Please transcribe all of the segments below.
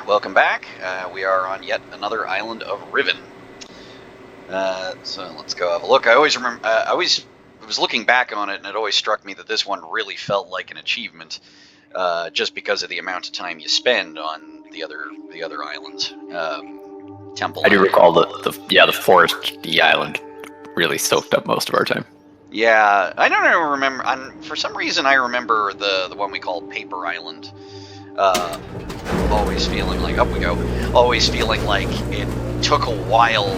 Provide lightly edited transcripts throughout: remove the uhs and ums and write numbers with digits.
welcome back. We are on yet another island of Riven. So let's go have a look. I always remember, I was looking back on it, and it always struck me that this one really felt like an achievement, just because of the amount of time you spend on the other islands. Temple. I do recall the forest island really soaked up most of our time. Yeah, I don't remember. For some reason, I remember the one we call Paper Island. Always feeling like always feeling like it took a while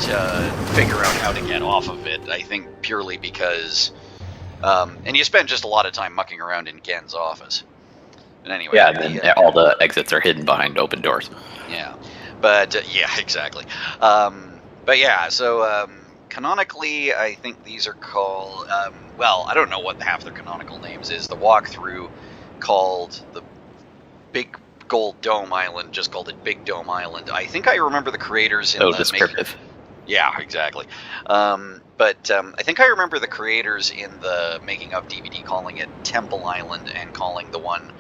to figure out how to get off of it. I think purely because, and you spend just a lot of time mucking around in Gen's office. But anyway, yeah, then all the exits are hidden behind open doors. Yeah, but yeah, exactly. But yeah, so canonically, I think these are called. Well, I don't know what half their canonical names is. The walkthrough called the Big Gold Dome Island, just called it Big Dome Island. I think I remember the creators in the descriptive. Yeah, exactly. But I think I remember the creators in the making of DVD calling it Temple Island and calling the one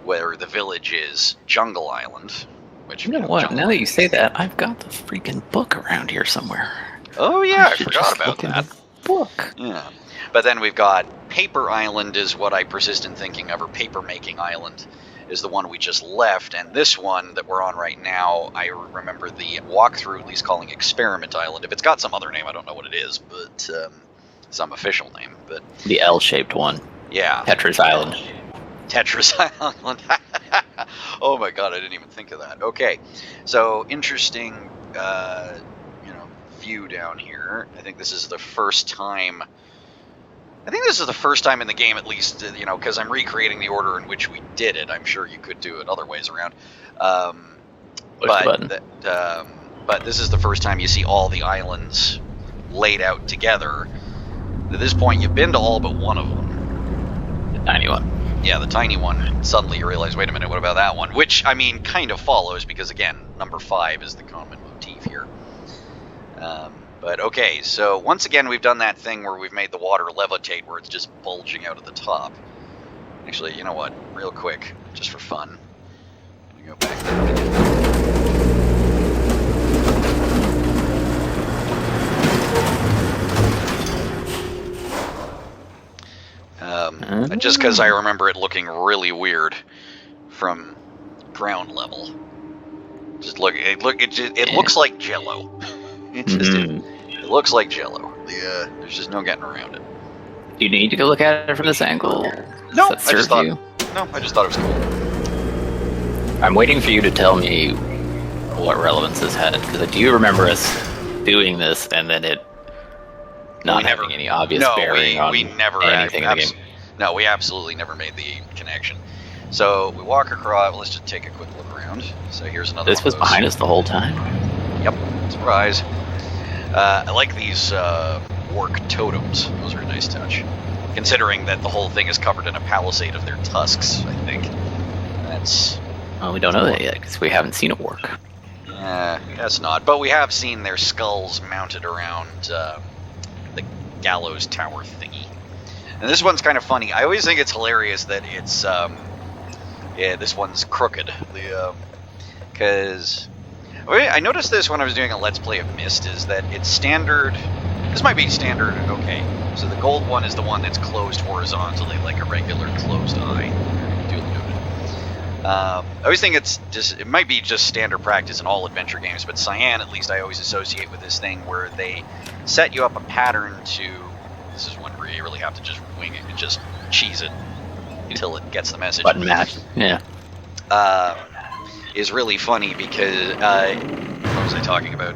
where the village is Jungle Island. Which, you know what? Now that you say that, I've got the freaking book around here somewhere. Oh yeah, I forgot about that book. Yeah, but then we've got Paper Island is what I persist in thinking of, or Paper Making Island is the one we just left, and this one that we're on right now, I remember the walkthrough at least calling Experiment Island. If it's got some other name, I don't know what it is, but some official name. But the L-shaped one. Yeah. Tetris Island. Tetris Island. Oh my god, I didn't even think of that. Okay, so interesting, view down here. I think this is the first time. I think this is the first time in the game, at least, because I'm recreating the order in which we did it. I'm sure you could do it other ways around. But this is the first time you see all the islands laid out together. At this point, you've been to all but one of them. The tiny one. Yeah, the tiny one. Suddenly you realize, wait a minute, what about that one? Which, I mean, kind of follows, because, again, number 5 is the common motif here. But okay, so once again we've done that thing where we've made the water levitate, where it's just bulging out of the top. Actually, you know what? Real quick, just for fun, I'm gonna go back there. Just because I remember it looking really weird from ground level. Just look, it looks like Jello. It looks like Jello. There's just no getting around it. Do you need to go look at it from this angle? No, I just thought it was cool. I'm waiting for you to tell me what relevance this had, because I do remember us doing this and then it not having any obvious bearing on anything in the game. No, we absolutely never made the connection. So we walk across. Let's just take a quick look around. So here's another. This was behind us the whole time. Yep, surprise. I like these orc totems. Those are a nice touch. Considering that the whole thing is covered in a palisade of their tusks, I think. Well, we don't know that yet, because we haven't seen a orc. That's not. But we have seen their skulls mounted around the gallows tower thingy. And this one's kind of funny. I always think it's hilarious that it's... this one's crooked. Because... I noticed this when I was doing a Let's Play of Myst, is that it's standard... This might be standard, okay. So the gold one is the one that's closed horizontally, like a regular closed eye. Duly noted. I always think it might be just standard practice in all adventure games, but Cyan, at least I always associate with this thing where they set you up a pattern to... This is one where you really have to just wing it and just cheese it until it gets the message. Button match, yeah. Is really funny because what was I talking about?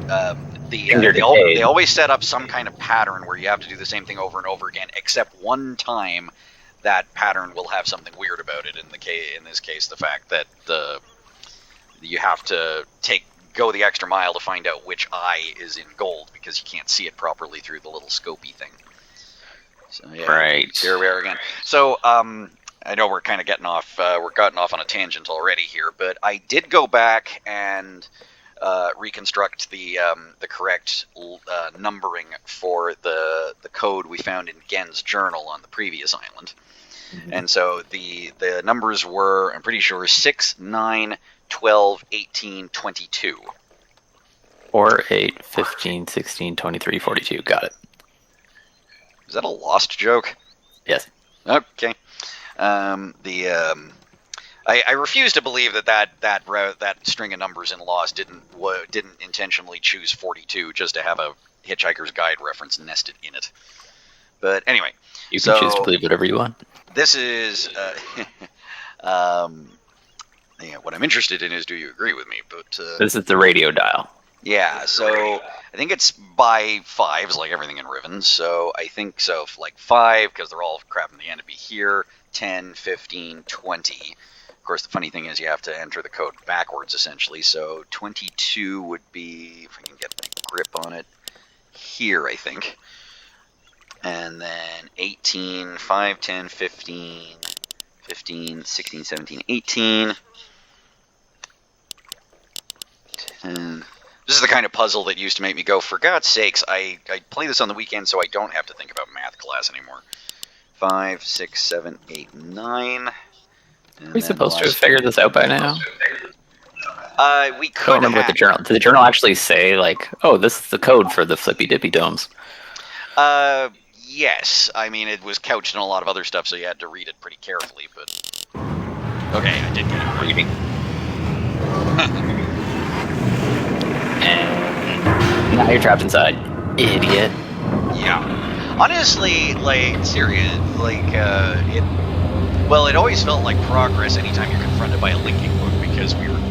They always set up some kind of pattern where you have to do the same thing over and over again, except one time that pattern will have something weird about it. In this case, the fact that you have to go the extra mile to find out which eye is in gold because you can't see it properly through the little scopy thing. So yeah, right. Here we are again. So I know we're kind of getting off. We're gotten off on a tangent already here, but I did go back and reconstruct the correct numbering for the code we found in Gen's journal on the previous island. Mm-hmm. And so the numbers were, I'm pretty sure, 6, 9, 12, 18, 22. 4, 8, 15, 16, 23, 42. Got it. Is that a Lost joke? Yes. Okay. I refuse to believe that string of numbers in Lost didn't intentionally choose 42 just to have a Hitchhiker's Guide reference nested in it. But anyway, you can choose to believe whatever you want. This is what I'm interested in is, do you agree with me? But this is the radio dial. Yeah, so I think it's by fives, like everything in Riven. So I think so, like 5, because they're all crap in the end, to be here. 10, 15, 20. Of course, the funny thing is you have to enter the code backwards, essentially. So 22 would be, if I can get my grip on it, here, I think. And then 18, 5, 10, 15, 15, 16, 17, 18. 10. This is the kind of puzzle that used to make me go, for God's sakes, I play this on the weekend so I don't have to think about math class anymore. 5, 6, 7, 8, 9. Are we supposed to have figured this out by now? We could. I don't remember what the journal. Did the journal actually say, like, oh, this is the code for the flippy dippy domes? Yes. I mean, it was couched in a lot of other stuff, so you had to read it pretty carefully, but... Okay, I did get it reading. And now you're trapped inside, idiot. Yeah. Honestly, like, serious, like, it always felt like progress anytime you're confronted by a linking book, because we were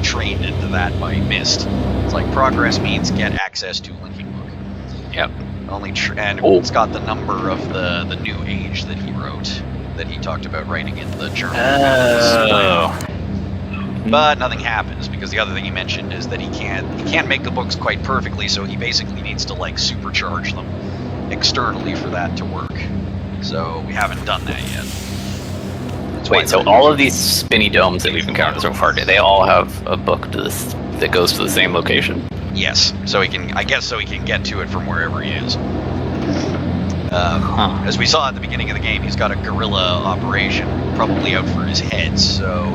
trained into that by Myst. It's like, progress means get access to linking book. Yep. It's got the number of the new age that he wrote, that he talked about writing in the journal. Oh. But nothing happens, because the other thing he mentioned is that he can't make the books quite perfectly, so he basically needs to, like, supercharge them externally for that to work. So we haven't done that yet. Wait, so all of these spinny domes that we've encountered so far, do they all have a book that goes to the same location? Yes, so he can get to it from wherever he is. As we saw at the beginning of the game, he's got a guerrilla operation probably out for his head, so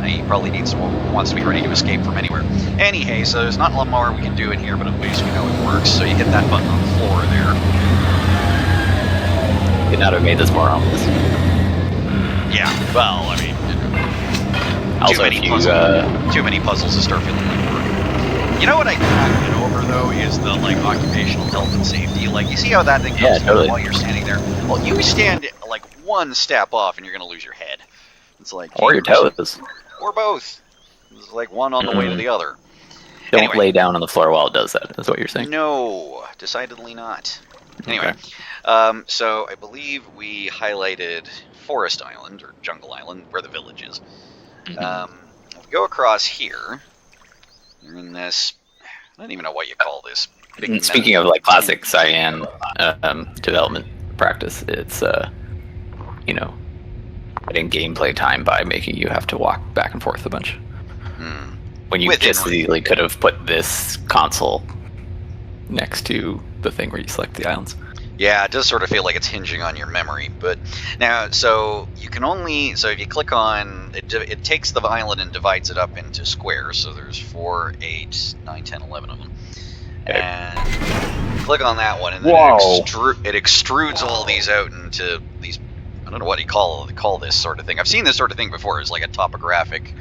he probably wants to be ready to escape from anywhere. Anyhow, so there's not a lot more we can do in here, but at least we know it works. So you hit that button on the floor there. Could not have made this more ominous. Yeah, well, I mean, too many puzzles to start feeling like work. You know what I cannot get over, though, is the, like, occupational health and safety. Like, you see how that thing goes while you're standing there? Well, you stand, like, one step off and you're going to lose your head. It's like, or your toes. Or both. It's like one on the way to the other. Don't lay down on the floor while it does that, is what you're saying? No, decidedly not. Anyway, so I believe we highlighted Forest Island, or Jungle Island, where the village is. If we go across here, you're in this, I don't even know what you call this. Speaking of, like, classic Cyan development practice, it's, getting gameplay time by making you have to walk back and forth a bunch. When you just easily could have put this console next to the thing where you select the islands. Yeah, it does sort of feel like it's hinging on your memory. But now, so you can only, so if you click on, it takes the island and divides it up into squares. So there's 4, 8, 9, 10, 11 of them. Okay. And click on that one, and then it extrudes all these out into these, I don't know what you call this sort of thing. I've seen this sort of thing before. It's like a topographic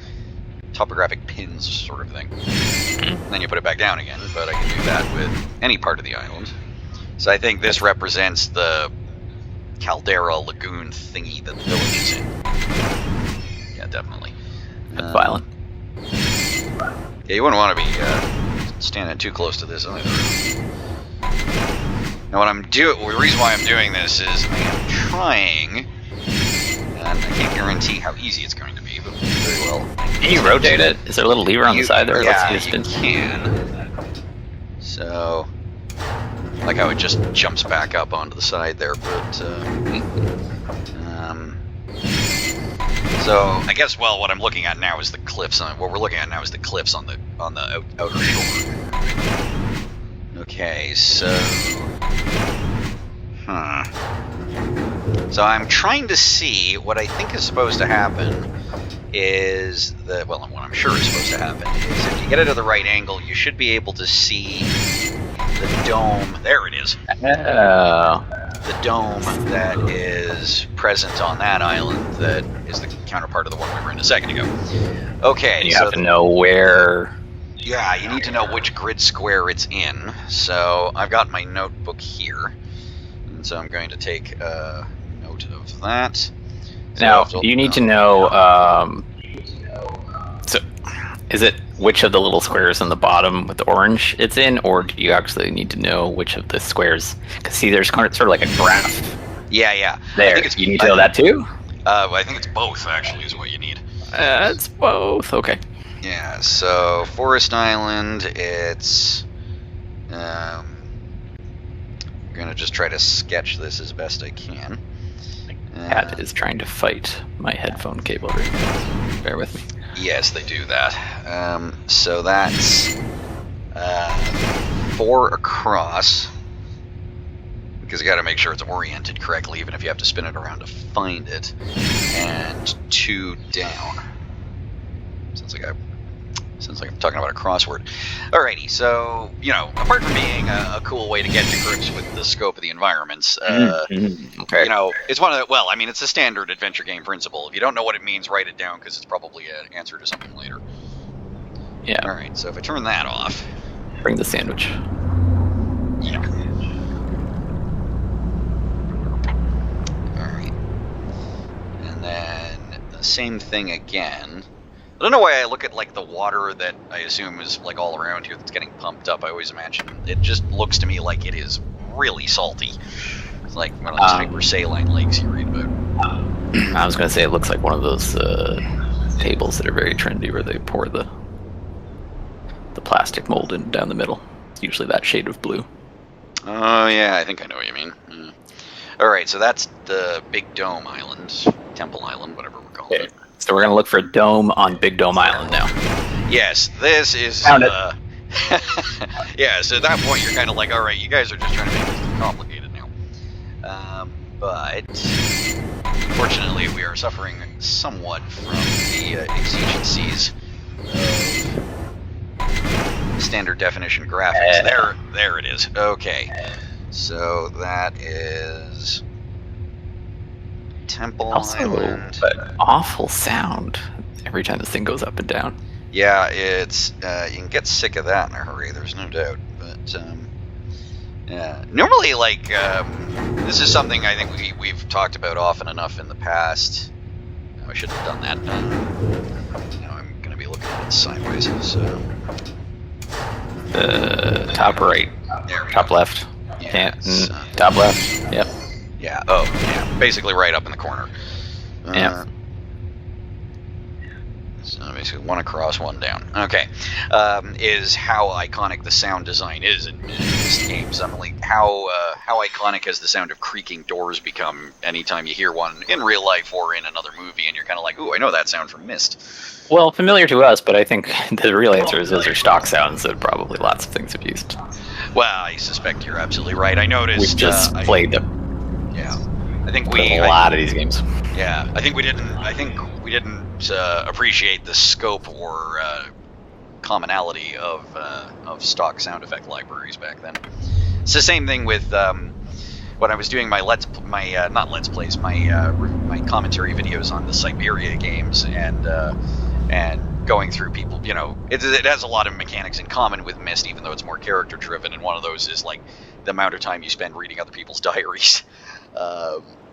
pins sort of thing. And then you put it back down again, but I can do that with any part of the island. So I think this represents the caldera lagoon thingy that the village is in. Yeah, definitely. That's violent. Yeah, you wouldn't want to be standing too close to this either. Now what I'm doing, the reason why I'm doing this is I am trying, and I can't guarantee how easy it's going to be, but very well. Can you rotate it? Is there a little lever on the side there? Yeah, you can. So, like how it just jumps back up onto the side there, but so I guess what I'm looking at now is the cliffs. What we're looking at now is the cliffs on the outer shore. Okay, so so I'm trying to see what I think is supposed to happen is that, well, what I'm sure is supposed to happen is if you get it at the right angle, you should be able to see the dome. There it is. Oh. The dome that is present on that island that is the counterpart of the one we were in a second ago. Okay. And you have to know where... Yeah, you need to know which grid square it's in. So I've got my notebook here. And so I'm going to take a note of that. So now, you need to know... so, is it which of the little squares on the bottom with the orange it's in, or do you actually need to know which of the squares? Because see, there's sort of like a graph. Yeah. There, you need to know that too? I think it's both, actually, is what you need. It's both, okay. Yeah, so Forest Island, it's... I'm going to just try to sketch this as best I can. Cat is trying to fight my headphone cable. Bear with me. Yes, they do that. So that's 4 across, because you got to make sure it's oriented correctly, even if you have to spin it around to find it, and 2 down. Sounds like I'm talking about a crossword. Alrighty, so, you know, apart from being a cool way to get to grips with the scope of the environments, okay. you know, it's one of the, well, I mean, it's a standard adventure game principle. If you don't know what it means, write it down, because it's probably an answer to something later. Yeah. Alright, so if I turn that off... Bring the sandwich. Yeah. Alright. And then the same thing again. I don't know why I look at, like, the water that I assume is, like, all around here that's getting pumped up. I always imagine it just looks to me like it is really salty. It's like one of those hypersaline lakes you read about. I was going to say it looks like one of those tables that are very trendy where they pour the plastic mold in down the middle. It's usually that shade of blue. Oh, yeah, I think I know what you mean. Mm. Alright, so that's the Big Dome Island, Temple Island, whatever we're calling it. So we're going to look for a dome on Big Dome Island now. Yes, this is... Found it. Yeah, so at that point you're kind of like, alright, you guys are just trying to make this too complicated now. But... Unfortunately, we are suffering somewhat from the exigencies of standard definition graphics. There it is. Okay. So that is... Temple Island. An awful sound every time this thing goes up and down. Yeah, it's you can get sick of that in a hurry. There's no doubt. But yeah, normally, like this is something I think we've talked about often enough in the past. Oh, I shouldn't have done that. Now I'm going to be looking at it sideways. So top right, top left, yeah, top left. Yep. Yeah, oh, yeah, basically right up in the corner. Yeah. So basically one across, one down. Okay. Is how iconic the sound design is in these games. I'm like, how iconic has the sound of creaking doors become anytime you hear one in real life or in another movie, and you're kind of like, ooh, I know that sound from Myst. Well, familiar to us, but I think the real answer is those are stock sounds that probably lots of things have used. Well, I suspect you're absolutely right. I noticed... We've just played them. Yeah, I think we a lot of these games. Yeah, I think we didn't appreciate the scope or commonality of stock sound effect libraries back then. It's the same thing with when I was doing my not let's plays, my commentary videos on the Siberia games and going through people. You know, it has a lot of mechanics in common with Myst, even though it's more character driven. And one of those is like the amount of time you spend reading other people's diaries.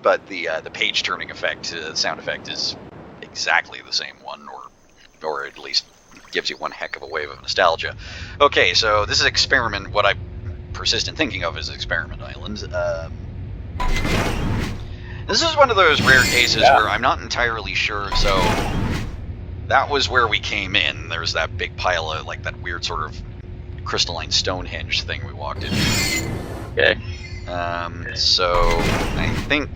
But the page turning effect, sound effect, is exactly the same one, or at least gives you one heck of a wave of nostalgia. Okay, so this is Experiment. What I persist in thinking of as Experiment Island. This is one of those rare cases where I'm not entirely sure. So that was where we came in. There's that big pile of like that weird sort of crystalline Stonehenge thing we walked into. Okay. So I think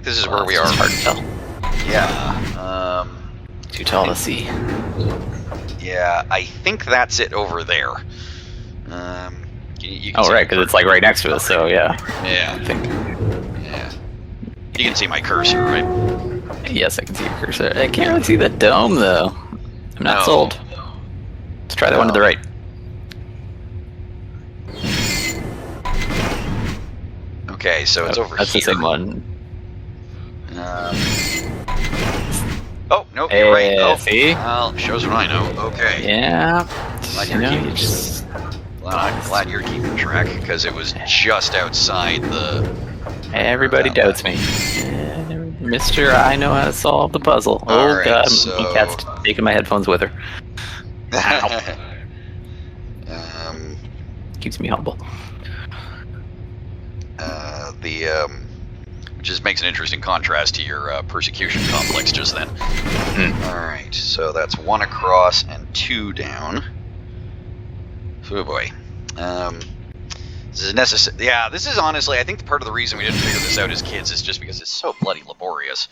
this is where we are. It's hard to tell. Yeah. Too tall to see. Yeah, I think that's it over there. You can right, because it's like right next to us. So yeah. Yeah. I think. Yeah. You can see my cursor, right? Yes, I can see your cursor. I can't really see the dome, though. I'm not sold. Let's try the one to the right. Okay, so it's over That's here. the same one. Oh, nope, you're right. Oh, see? Well, shows what I know. Okay. Yeah. Glad you're keeping track, because it was just outside the... Everybody doubts me. Mister, I know how to solve the puzzle. Oh, God, my cat's taking my headphones with her. Keeps me humble. Which just makes an interesting contrast to your persecution complex just then. Alright, so that's 1 across and 2 down. Oh boy. This is necessary. Yeah, this is honestly, I think part of the reason we didn't figure this out as kids is just because it's so bloody laborious.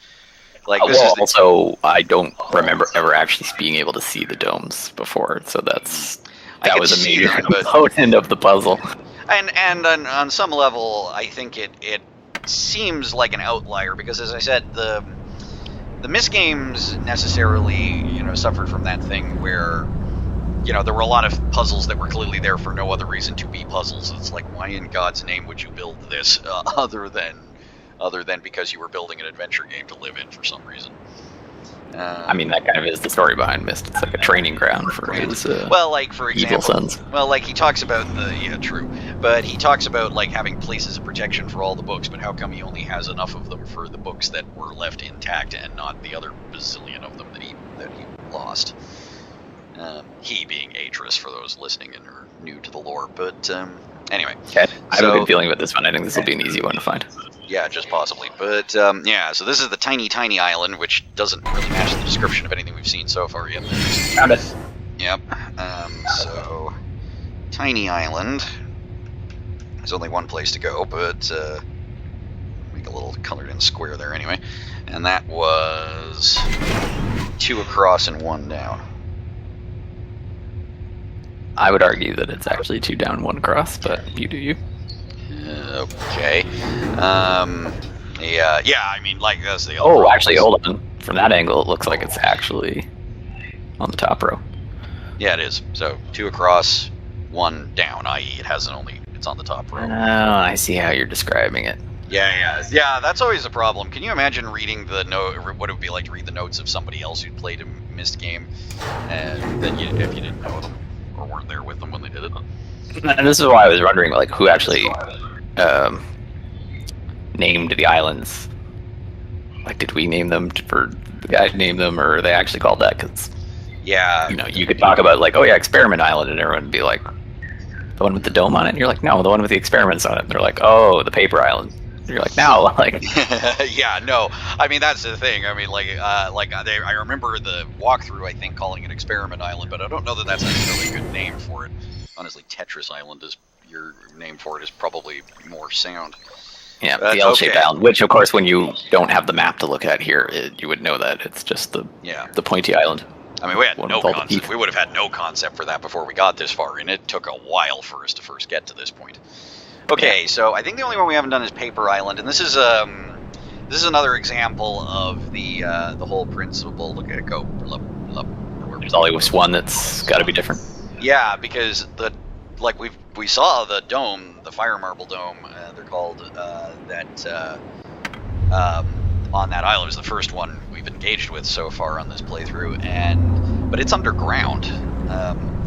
Like, this is also, I don't remember ever actually being able to see the domes before, so that was a major component of the puzzle. And on some level, I think it seems like an outlier, because as I said, the Myst games necessarily, suffered from that thing where, there were a lot of puzzles that were clearly there for no other reason to be puzzles. It's like, why in God's name would you build this other than because you were building an adventure game to live in for some reason? I mean, that kind of is the story behind Myst. It's like a training ground for his for example, evil sons. Well, like, he talks about true. But he talks about, like, having places of protection for all the books, but how come he only has enough of them for the books that were left intact and not the other bazillion of them that he lost? He being Atris, for those listening and are new to the lore. But anyway. Okay. I have a good feeling about this one. I think this will be an easy one to find. Yeah, just possibly. But, so this is the tiny, tiny island, which doesn't really match the description of anything we've seen so far yet. Found it. Yep. So, tiny island. There's only one place to go, but make a little colored-in square there anyway. And that was 2 across and 1 down. I would argue that it's actually 2 down, 1 across, but you do you. Okay. Yeah, I mean, like, that's the other problem. Actually, hold on. From that angle, it looks like it's actually on the top row. Yeah, it is. So, 2 across, 1 down, i.e. it's on the top row. Oh, I see how you're describing it. Yeah, that's always a problem. Can you imagine reading what it would be like to read the notes of somebody else who'd played a Myst game, and then if you didn't know them, or weren't there with them when they did it? And this is why I was wondering, like, who actually named the islands. Like, did we name them, or the guy named them, or are they actually called that? Because, you could talk about, like, Experiment Island, and everyone would be like, the one with the dome on it? And you're like, no, the one with the experiments on it. And they're like, oh, the Paper Island. And you're like, no, like... Yeah, no. I mean, that's the thing. I mean, I remember the walkthrough, I think, calling it Experiment Island, but I don't know that that's necessarily a good name for it. Honestly, Tetris Island is your name for it is probably more sound. Yeah, the L-shaped island, which, of course, when you don't have the map to look at here, you would know that. It's just the pointy island. I mean, we had no concept. We would have had no concept for that before we got this far, and it took a while for us to first get to this point. Okay, so I think the only one we haven't done is Paper Island, and this is another example of the whole principle. Look at it go. There's always one that's got to be different. Yeah, because we saw the dome, the fire marble dome, they're called, on that island. It was the first one we've engaged with so far on this playthrough, but it's underground.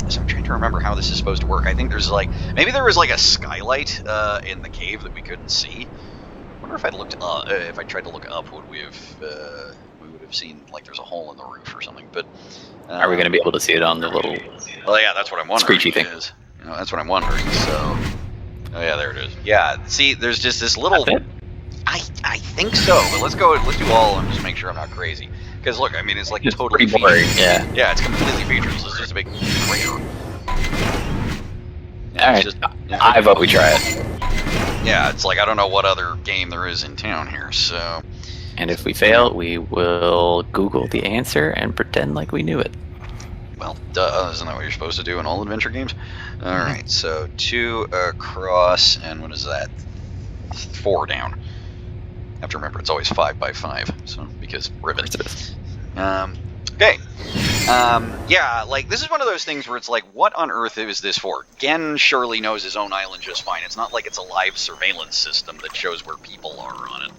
So I'm trying to remember how this is supposed to work. I think there's maybe there was a skylight in the cave that we couldn't see. I wonder if I'd looked up, if I tried to look up, would we would have seen there's a hole in the roof or something. But are we going to be able to see it on the little? Well, yeah, that's what I'm wondering. Screechy thing. That's what I'm wondering. So, oh yeah, there it is. Yeah, see, there's just this little. I think so, but let's do all and just make sure I'm not crazy. Because look, I mean, it's totally boring. Yeah, it's completely featureless. It's just a big crater. All right, I vote we try it. Yeah, it's I don't know what other game there is in town here, so. And if we fail, we will Google the answer and pretend like we knew it. Well, duh, isn't that what you're supposed to do in all adventure games? All right, so 2 across, and what is that? 4 down. have to remember it's always 5x5, so because Riven. Okay. Yeah, like, this is one of those things where it's like, what on earth is this for? Gen surely knows his own island just fine. It's not like it's a live surveillance system that shows where people are on it.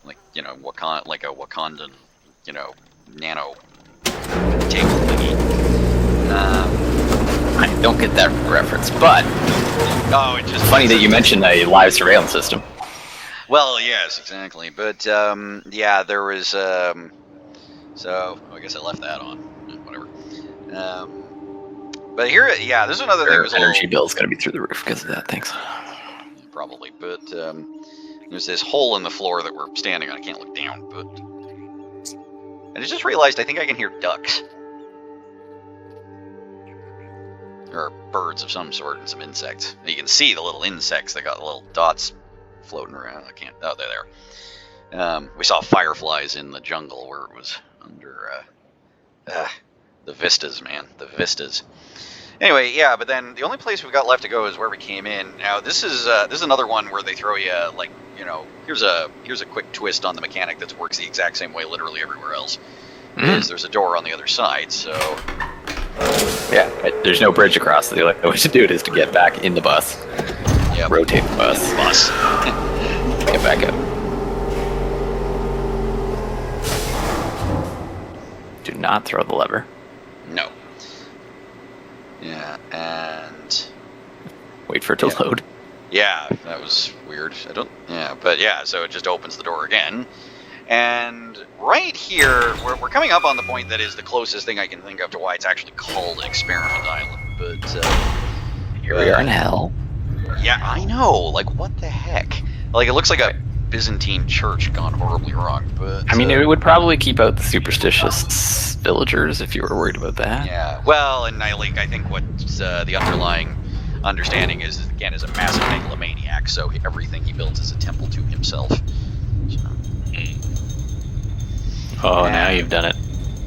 Like, you know, like a Wakandan, you know, nano table thingy. I don't get that reference, but... Oh, it's just funny that you mentioned a live surveillance system. Well, yes, exactly. But, yeah, there was, so, I guess I left that on. Whatever. But here, yeah, there's another thing. Your energy bill's going to be through the roof because of that, thanks. Probably, but, there's this hole in the floor that we're standing on. I can't look down, but... I just realized I think I can hear ducks. Or birds of some sort and some insects. You can see the little insects. They got the little dots floating around. I can't... Oh, they're there. We saw fireflies in the jungle where it was under the vistas, man. The vistas. Anyway, yeah, but then the only place we've got left to go is where we came in. Now, this is another one where they throw you, like, you know, here's a quick twist on the mechanic that works the exact same way literally everywhere else. Is there's a door on the other side, so... Yeah, there's no bridge across, so the only way to do it is to get back in the bus. Yep. Rotate the bus. Get back up. Do not throw the lever. No. Yeah, and... Wait for it to load. Yeah, that was weird. But yeah, so it just opens the door again. And right here, we're coming up on the point that is the closest thing I can think of to why it's actually called an experiment island. But here we are in hell. Yeah, I know. Like, what the heck? Like, it looks like a Byzantine church gone horribly wrong. But I mean, it would probably keep out the superstitious villagers if you were worried about that. Yeah. Well, and I think what the underlying understanding is again, is a massive megalomaniac. So everything he builds is a temple to himself. So. Oh, now you've done it.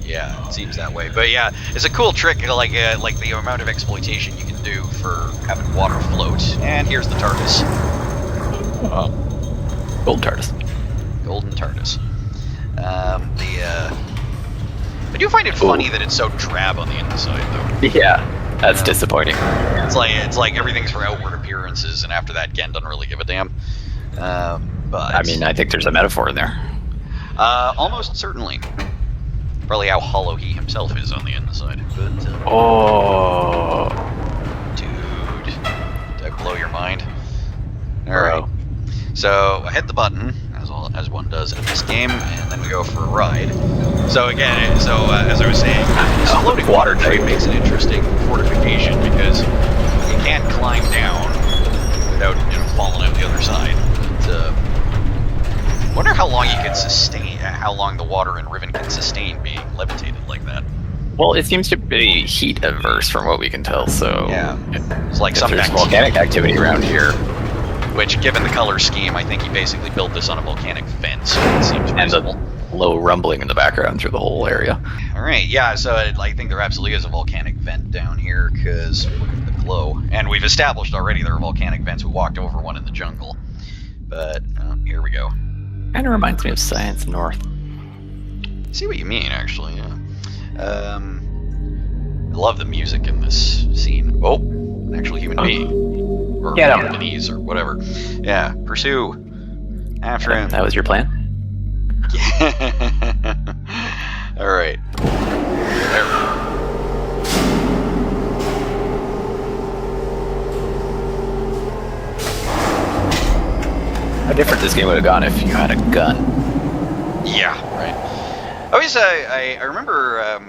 Yeah, it seems that way. But yeah, it's a cool trick, like the amount of exploitation you can do for having water float. And here's the TARDIS. Oh. Golden TARDIS. Golden TARDIS. I do find it funny that it's so drab on the inside, though. Yeah, that's disappointing. It's like everything's for outward appearances, and after that, Gen doesn't really give a damn. But I mean, I think there's a metaphor in there. Almost certainly. Probably how hollow he himself is on the inside. But, oh, dude, did I blow your mind? All right. So I hit the button as one does in this game, and then we go for a ride. So again, as I was saying, this floating water type makes an interesting fortification because you can't climb down without falling out the other side. I wonder how long you can sustain, how long the water in Riven can sustain being levitated like that. Well, it seems to be heat averse from what we can tell, so... Yeah, it's like some there's volcanic activity around here. Which, given the color scheme, I think he basically built this on a volcanic vent, so it seems reasonable. And the low rumbling in the background through the whole area. Alright, yeah, so I think there absolutely is a volcanic vent down here, because look at the glow. And we've established already there are volcanic vents. We walked over one in the jungle. But, here we go. Kind of reminds me of Science North. I see what you mean, actually, yeah. I love the music in this scene. Oh, an actual human being. Or Japanese, or whatever. Yeah, pursue. After him. That was your plan? Yeah. Alright. There we go. How different this game would have gone if you had a gun. Yeah, right. I remember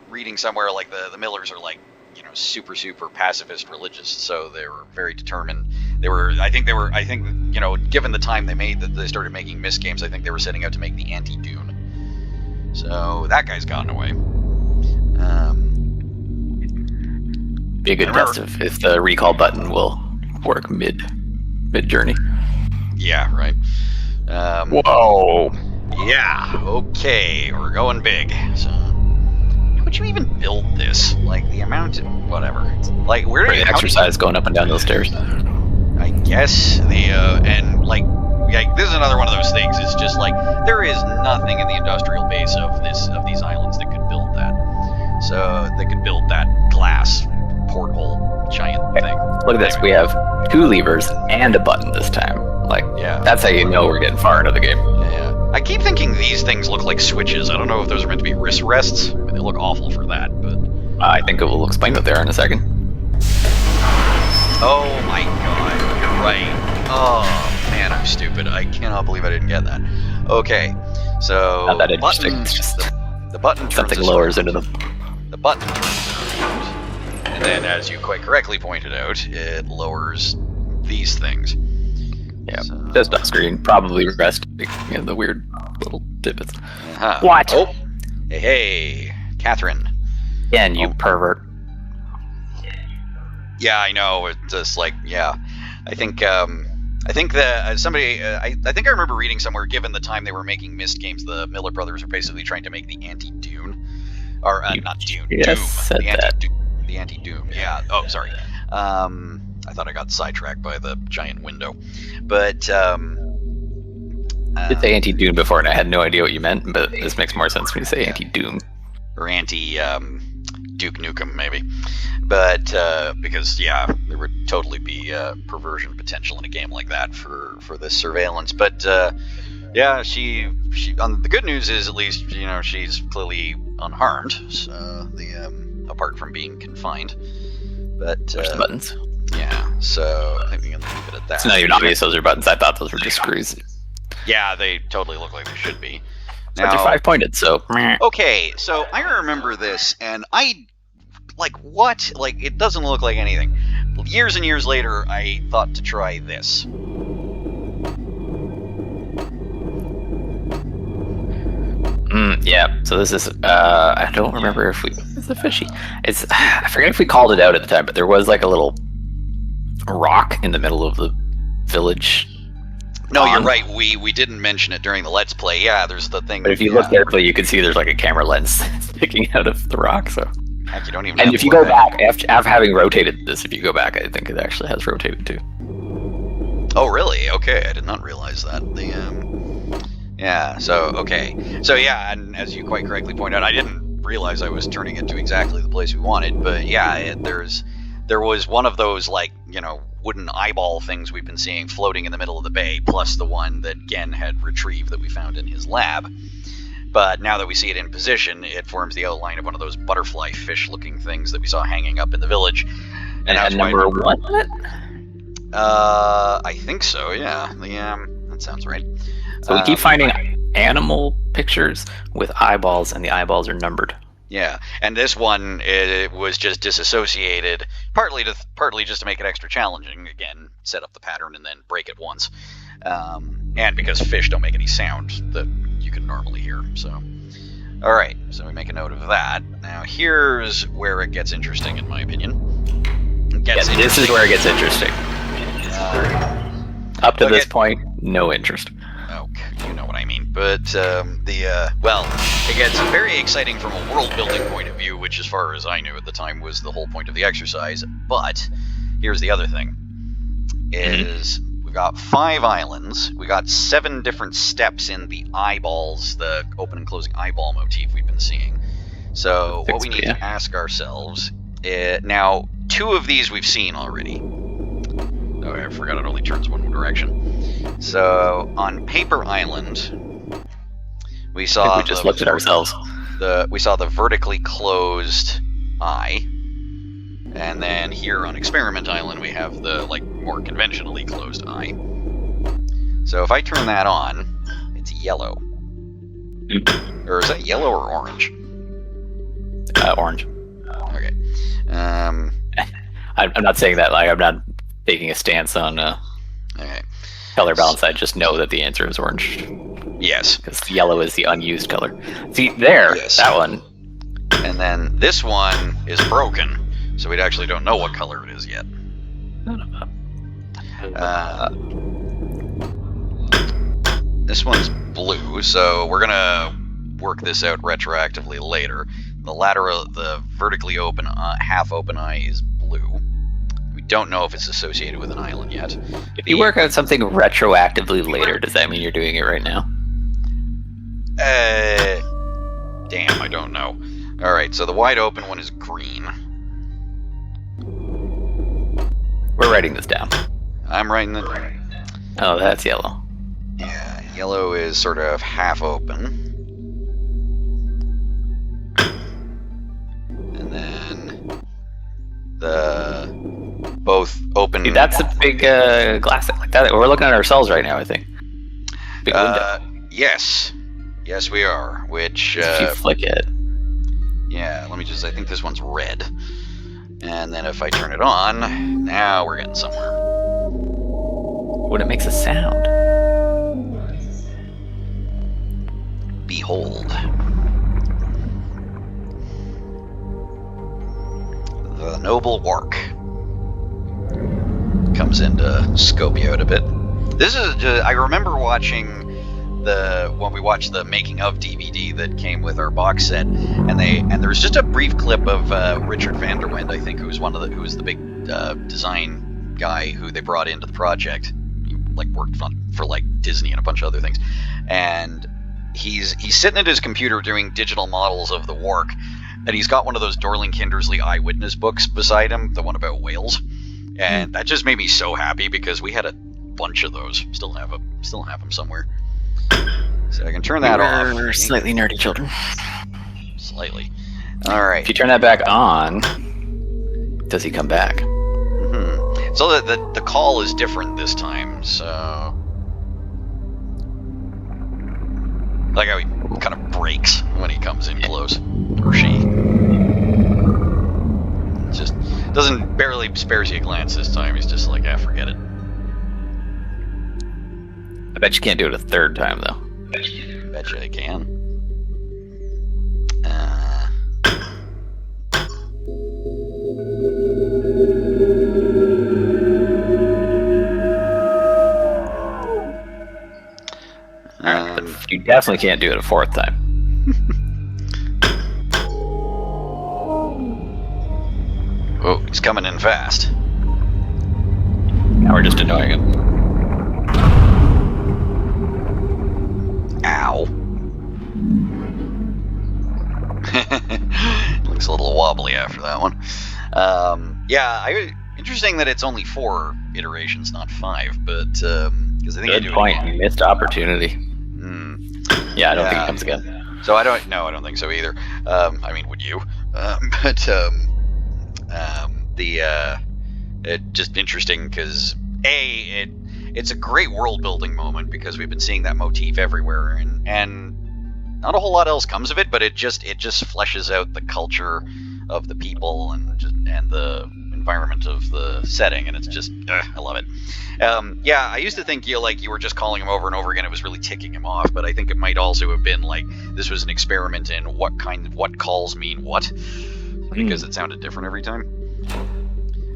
reading somewhere like the Millers are like, super pacifist religious, so they were very determined. I think given the time they started making Myst games, I think they were setting out to make the anti-Dune. So that guy's gotten away. Be a good test if the recall button will work mid journey. Yeah, right. Whoa. Yeah, okay, we're going big. So, would you even build this? Like, the amount of... whatever. Like, where do you... exercise going up and down those stairs. I guess, and, like, this is another one of those things. It's just like there is nothing in the industrial base of these islands that could build that. So they could build that glass porthole giant thing. Look at this. We have 2 levers and a button this time. Like, that's how you know we're getting far into the game. Yeah. I keep thinking these things look like switches. I don't know if those are meant to be wrist rests. I mean, they look awful for that, but I think it will explain what they are in a second. Oh my god, you're right. Oh man, I'm stupid. I cannot believe I didn't get that. Okay, so not that interesting. It's just the button turns something lowers into them. The button turns around, and then, as you quite correctly pointed out, it lowers these things. Yeah, just off screen, probably resting in the weird little divots. What? Oh, hey, Catherine. Again, you pervert. Yeah, I know. It's just like, I think that somebody, I think I remember reading somewhere, given the time they were making Myst games, the Miller brothers were basically trying to make the anti-Dune, or not Dune, Doom, the anti-Doom. Yeah. Oh, sorry. I thought I got sidetracked by the giant window, but did say anti-Dune before, and I had no idea what you meant. But this makes more sense when you say anti-Doom or anti-Duke Nukem, maybe. But because there would totally be perversion potential in a game like that for this surveillance. But she the good news is at least she's clearly unharmed. So apart from being confined. But push the buttons. Yeah, so I think we can leave it at that. It's not even obvious those are buttons. I thought those were just screws. Yeah, they totally look like they should be. Now, they're 5-pointed, so. Okay, so I remember this, and what? Like, it doesn't look like anything. Years and years later, I thought to try this. Yeah, so this is, I don't remember if it's a fishy. I forget if we called it out at the time, but there was like a little rock in the middle of the village. No, you're right. We didn't mention it during the Let's Play. Yeah, there's the thing. But if you look carefully, you can see there's like a camera lens sticking out of the rock. So. Heck, you don't even. And if you go back after having rotated this, if you go back, I think it actually has rotated too. Oh, really? Okay, I did not realize that. Yeah. So okay. So yeah, and as you quite correctly pointed out, I didn't realize I was turning it to exactly the place we wanted. But yeah, there was one of those wooden eyeball things we've been seeing floating in the middle of the bay, plus the one that Gen had retrieved that we found in his lab. But now that we see it in position, it forms the outline of one of those butterfly fish-looking things that we saw hanging up in the village. And number 1 on it? I think so, yeah. That sounds right. So we keep finding animal pictures with eyeballs, and the eyeballs are numbered. Yeah, and this one, it was just disassociated, partly just to make it extra challenging. Again, set up the pattern and then break it once. And because fish don't make any sound that you can normally hear. So, all right, so we make a note of that. Now, here's where it gets interesting, in my opinion. This is where it gets interesting. Up to this point, no interest. You know what I mean. But it gets very exciting from a world-building point of view, which, as far as I knew at the time, was the whole point of the exercise. But here's the other thing: is we've got 5 islands. We got 7 different steps in the eyeballs, the open and closing eyeball motif we've been seeing. So what we need to ask ourselves now, 2 of these we've seen already. Oh, I forgot it only turns one direction. So on Paper Island, we saw. We just looked at ourselves. We saw the vertically closed eye, and then here on Experiment Island we have the more conventionally closed eye. So if I turn that on, it's yellow. Or is that yellow or orange? Orange. Okay. I'm not saying that I'm not taking a stance on color balance. I just know that the answer is orange. Yes. Because yellow is the unused color. See, there, that one. And then this one is broken, so we actually don't know what color it is yet. This one's blue, so we're going to work this out retroactively later. The vertically open, half-open eye is blue. We don't know if it's associated with an island yet. If you work out something retroactively later, does that mean you're doing it right now? Damn, I don't know. Alright, so the wide open one is green. We're writing this down. I'm writing it. Oh, that's yellow. Yeah, yellow is sort of half open. And then the both open. Dude, that's a big glass like that. We're looking at ourselves right now, I think. Big window. Yes. Yes, we are. Which if you flick it. Yeah, let me just. I think this one's red. And then if I turn it on, now we're getting somewhere. When it makes a sound. Behold. The noble Wark comes in to scope you out a bit. This is just, I remember watching when we watched the making of DVD that came with our box set, and there was just a brief clip of Richard van der Wende, I think, who was the big design guy who they brought into the project. He worked for Disney and a bunch of other things, and he's sitting at his computer doing digital models of the Wark, and he's got one of those Dorling Kindersley eyewitness books beside him, the one about whales, and that just made me so happy because we had a bunch of those. Still have them somewhere. So I can turn that off. We're slightly nerdy children. Slightly. All right. If you turn that back on, does he come back? Mm-hmm. So the call is different this time. So like how he kind of breaks when he comes in close, or she. Just barely spares you a glance this time. He's just like, forget it. I bet you can't do it a third time, though. Bet you I can. You definitely can't do it a fourth time. Oh, he's coming in fast. Now we're just annoying him. Ow. Looks a little wobbly after that one. Interesting that it's only 4 iterations, not 5, but because I think good point. You missed opportunity. Yeah, I don't think it comes again. So I don't think so either. I mean, would you? Just interesting because it's a great world building moment because we've been seeing that motif everywhere, and not a whole lot else comes of it, but it just fleshes out the culture of the people and the environment of the setting, and it's just I love it. I used to think you were just calling him over and over again. It was really ticking him off, but I think it might also have been like this was an experiment in what calls mean what, because it sounded different every time.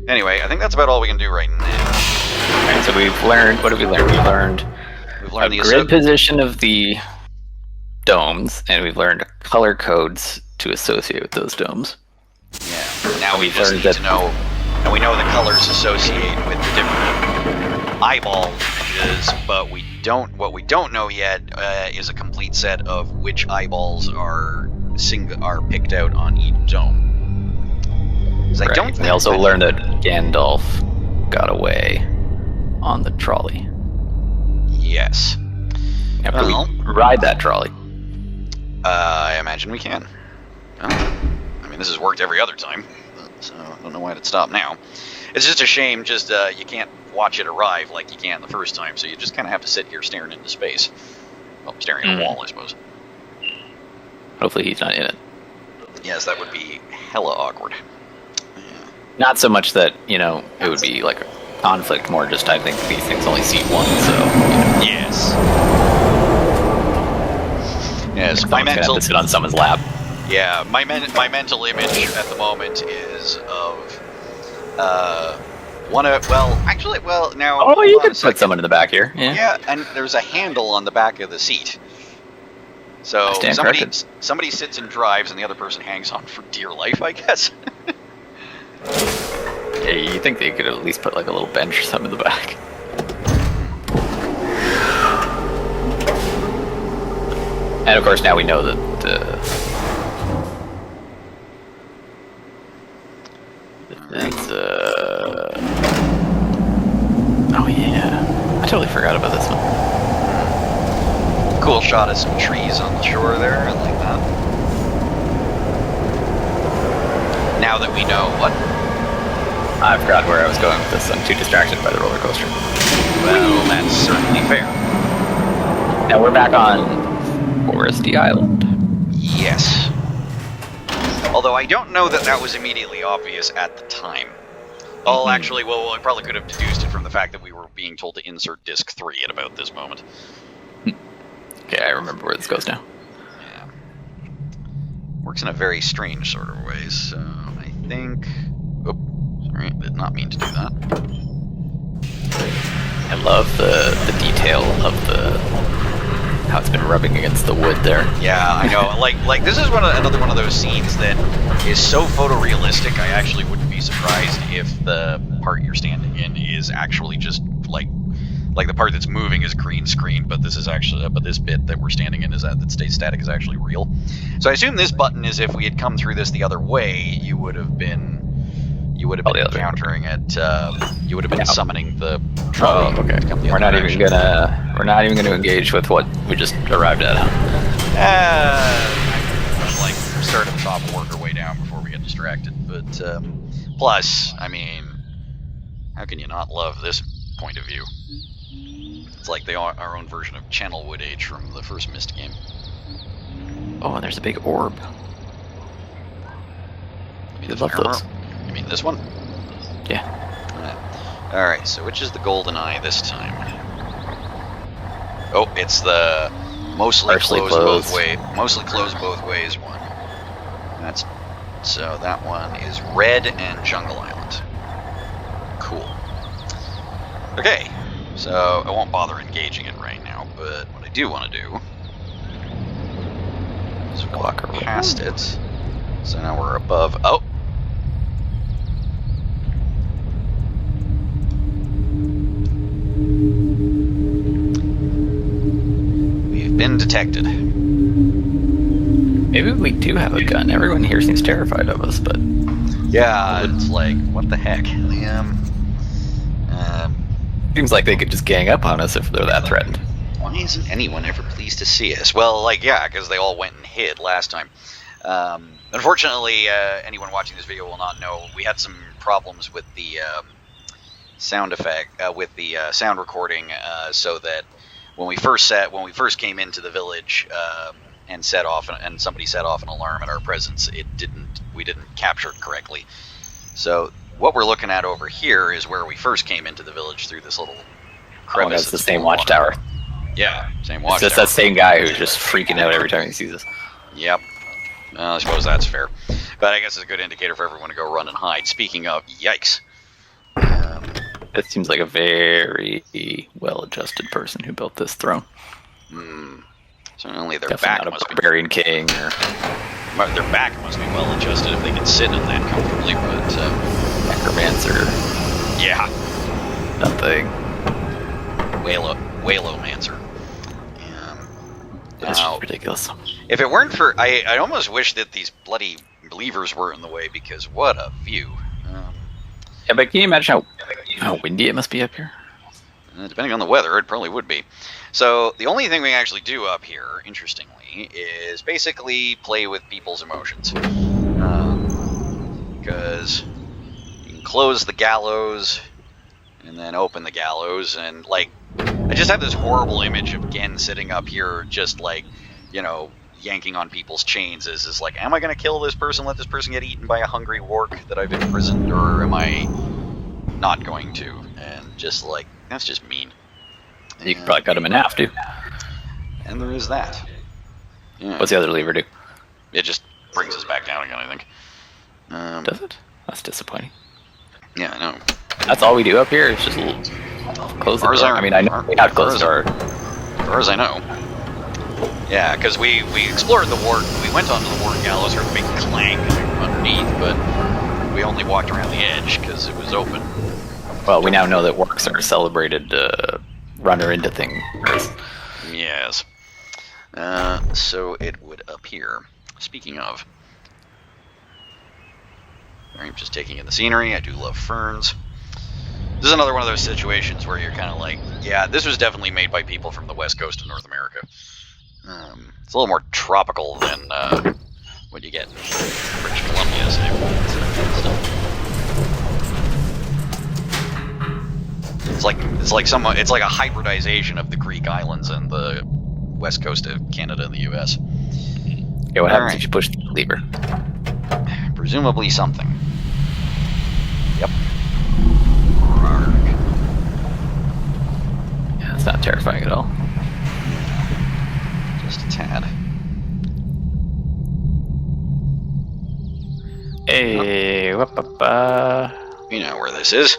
Anyway, I think that's about all we can do right now. All right, so we've learned. What have we learned? We've learned the grid position of the domes, and we've learned color codes to associate with those domes. Yeah. Now we just need to know, and we know the colors associate with the different eyeball images, but what we don't know yet is a complete set of which eyeballs are picked out on each dome. Right. We also learned that Gandalf got away on the trolley. Yes. After we ride that trolley. I imagine we can. I mean, this has worked every other time, so I don't know why it'd stop now. It's just a shame, you can't watch it arrive like you can the first time, so you just kind of have to sit here staring into space. Well, staring at a wall, I suppose. Hopefully he's not in it. Yes, that would be hella awkward. Not so much that, it would be like a conflict, more just I think these things only see one, so... Yes. Yes, my mental... have to sit on someone's lap. Yeah, my mental image at the moment is of... now... Oh, you could put someone in the back here. Yeah, and there's a handle on the back of the seat. So somebody sits and drives, and the other person hangs on for dear life, I guess. Yeah, you think they could at least put like a little bench or something in the back. And of course now we know that it's oh yeah, I totally forgot about this one. Cool shot of some trees on the shore there, I like that. Now that we know what? I forgot where I was going with this. I'm too distracted by the roller coaster. Well, that's certainly fair. Now we're back on Foresty Island. Yes. Although I don't know that that was immediately obvious at the time. Oh, actually, well, I probably could have deduced it from the fact that we were being told to insert disc 3 at about this moment. Okay, I remember where this goes now. Yeah. Works in a very strange sort of way, so I think... Oh, sorry, did not mean to do that. I love the detail of how it's been rubbing against the wood there. Yeah, I know. like this is another one of those scenes that is so photorealistic. I actually wouldn't be surprised if the part you're standing in is actually just like the part that's moving is green screen, but this bit that we're standing in that stays static is actually real. So I assume this button is if we had come through this the other way, you would have been encountering it. You would have been summoning the trolley. Oh, okay. We're not even gonna engage with what we just arrived at. Like start at the top and work our way down before we get distracted. But plus, I mean, how can you not love this point of view? It's like our own version of Channelwood Age from the first Myst game. Oh, and there's a big orb. I love those. You mean this one? Yeah. Alright, so which is the golden eye this time? Oh, it's the mostly closed both ways one. So that one is Red and Jungle Island. Cool. Okay, so I won't bother engaging it right now, but what I do want to do is walk past it. So now we're above. Oh! We've been detected. Maybe we do have a gun. Everyone here seems terrified of us, but... Yeah, it's like, what the heck? Seems like they could just gang up on us if they're that threatened. Why isn't anyone ever pleased to see us? Well, like, yeah, because they all went and hid last time. Unfortunately, anyone watching this video will not know, we had some problems with the sound effect, with the sound recording, so that when we first came into the village and somebody set off an alarm at our presence, we didn't capture it correctly. So what we're looking at over here is where we first came into the village through this little crevice. Oh, that's the same watchtower. Yeah, same watchtower. It's just that same guy who's just freaking out every time he sees us. Yep. I suppose that's fair. But I guess it's a good indicator for everyone to go run and hide. Speaking of, yikes. It seems like a very well-adjusted person who built this throne. Certainly their Definitely back not must a barbarian king. Their back must be well-adjusted if they can sit in that comfortably, but... Necromancer. Yeah. Nothing. Whale-o-mancer. That's ridiculous. If it weren't for... I almost wish that these bloody believers were in the way, because what a view. Yeah, but can you imagine how windy it must be up here? Depending on the weather, it probably would be. So, the only thing we actually do up here, interestingly, is basically play with people's emotions. Because you can close the gallows, and then open the gallows, and, like, I just have this horrible image of Gen sitting up here just, like, you know, yanking on people's chains is like, am I going to kill this person, let this person get eaten by a hungry warg that I've imprisoned, or am I not going to? And just like, that's just mean. You could probably cut him in half, too. And there is that. Yeah. What's the other lever do? It just brings us back down again, I think. Does it? That's disappointing. Yeah, I know. That's all we do up here? It's just close the door. I mean, I know we have to close the door. As far as I know. Yeah, because we explored the ward. We went onto the ward gallows, heard a big clang underneath, but we only walked around the edge because it was open. Well, we now know that works are celebrated runner into things. Yes. So it would appear. Speaking of, I'm just taking in the scenery. I do love ferns. This is another one of those situations where you're kind of like, yeah, this was definitely made by people from the west coast of North America. It's a little more tropical than what you get in British Columbia, say. It's like a hybridization of the Greek islands and the west coast of Canada and the U.S. Yeah, what happens if you push the lever? Presumably something. Yep. Yeah, it's not terrifying at all. Just a tad. Hey, you know where this is.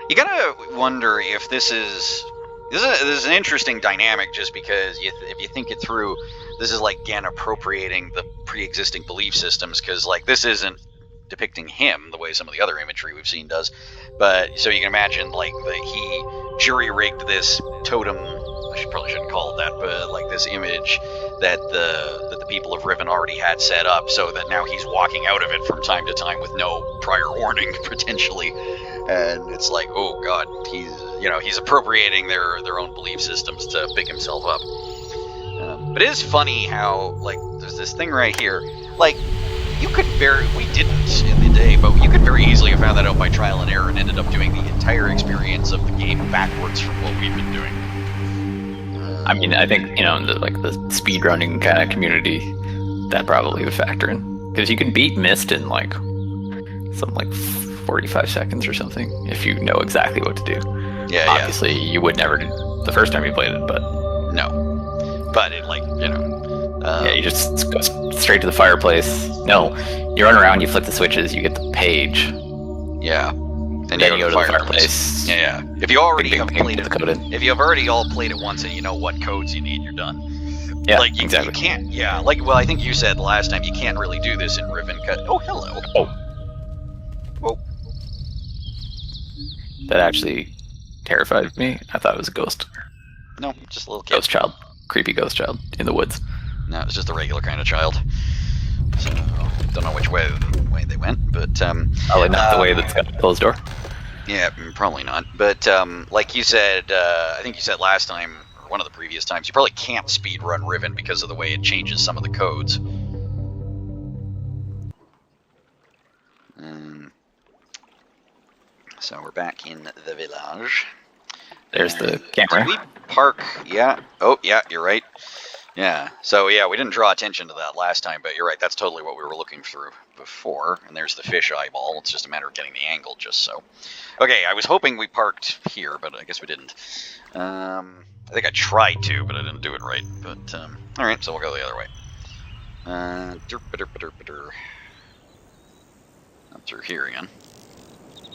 You gotta wonder if this is an interesting dynamic, just because if you think it through, this is like again appropriating the pre-existing belief systems, because like this isn't depicting him the way some of the other imagery we've seen does, but so you can imagine like he jury-rigged this totem. I probably shouldn't call it that, but like this image that the people of Riven already had set up, so that now he's walking out of it from time to time with no prior warning, potentially. And it's like, oh god, he's appropriating their own belief systems to pick himself up. But it is funny how, like, there's this thing right here, like, we didn't in the day, but you could very easily have found that out by trial and error and ended up doing the entire experience of the game backwards from what we've been doing. I mean, I think, the speedrunning kind of community, that probably would factor in. Because you can beat Myst in, like, something like 45 seconds or something, if you know exactly what to do. Yeah, obviously, you would never do the first time you played it, but... No. But it, like, yeah, you just go straight to the fireplace. No, you run around, you flip the switches, you get the page. Yeah. And then you go to the fireplace. Yeah. If you already have played it, if you have already all played it once and you know what codes you need, you're done. Yeah, like exactly. You can't. Yeah, like I think you said last time, you can't really do this in Riven. Oh, hello. Oh. Whoa. That actually terrified me. I thought it was a ghost. No, just a little kid. Ghost child, creepy ghost child in the woods. No, it's just a regular kind of child. So don't know which way they went, but probably not the way that's got the closed door. Yeah, probably not. But like you said, I think you said last time, or one of the previous times, you probably can't speedrun Riven because of the way it changes some of the codes. So we're back in the village. There's the camera. Did we park? Yeah. Oh, yeah, you're right. Yeah. So, yeah, we didn't draw attention to that last time, but you're right. That's totally what we were looking through before. And there's the fish eyeball. It's just a matter of getting the angle just so. Okay, I was hoping we parked here, but I guess we didn't. I think I tried to, but I didn't do it right. But, all right, so we'll go the other way. Up through here again.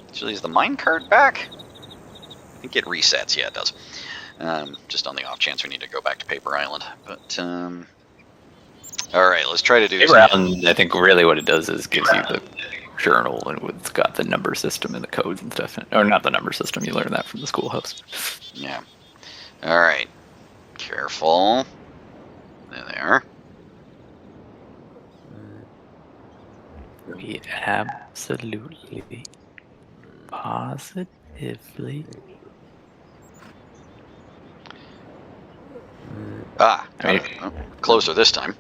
Actually, is the minecart back? I think it resets. Yeah, it does. Just on the off chance we need to go back to Paper Island. But, all right, let's try to do this. Paper Island, I think really what it does is gives you the journal, and it's got the number system and the codes and stuff. Or not the number system, you learn that from the schoolhouse. Yeah. All right. Careful. There they are. We absolutely, positively... Closer this time.